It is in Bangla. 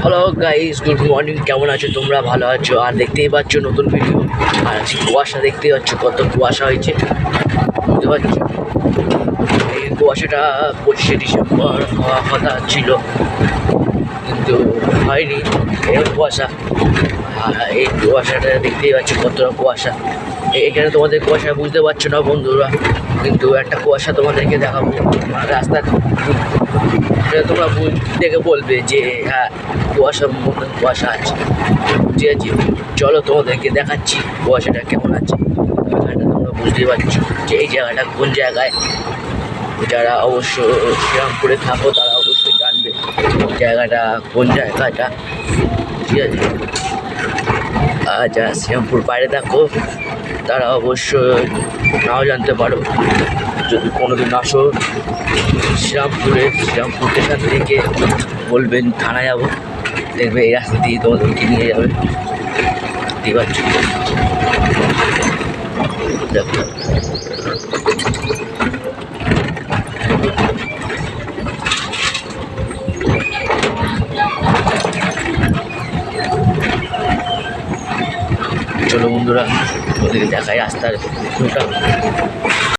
Hello guys, good morning. কেমন আছো তোমরা? ভালো আছো? আর দেখতেই পাচ্ছ নতুন ভিডিও। আর আজকে কুয়াশা দেখতেই পাচ্ছ, কত কুয়াশা হয়েছে বুঝতে পারছো। এই কুয়াশাটা 25শে ডিসেম্বর হওয়ার কথা ছিল, কিন্তু হয়নি। এই কুয়াশা, এই কুয়াশাটা দেখতেই পাচ্ছ কতটা কুয়াশা। এখানে তোমাদের কুয়াশা বুঝতে পারছো না বন্ধুরা, কিন্তু একটা কুয়াশা তোমাদেরকে দেখাবো রাস্তার। এটা তোমরা দেখে বলবে যে হ্যাঁ, কুয়াশার মতন কুয়াশা আছে। ঠিক আছে, চলো তোমাদেরকে দেখাচ্ছি কুয়াশাটা কেমন আছে। এখানটা তোমরা বুঝতেই পারছো যে এই জায়গাটা কোন জায়গায়। যারা অবশ্য শ্রীরামপুরে থাকো তারা অবশ্যই জানবে জায়গাটা কোন জায়গাটা। ঠিক আছে, আর যারা শ্রীরামপুর বাইরে থাকো তারা অবশ্য নাও জানতে পারো। যদি কোনোদিন আসো শ্রীরামপুর স্টেশন থেকে বলবেন থানায় যাবো, দেখবে এই রাস্তা দিয়ে তোমাদেরকে নিয়ে যাবে। ঠিক আছে, দেখো চলো বন্ধুরা, ওদেরকে দেখাই রাস্তার ভিউটা।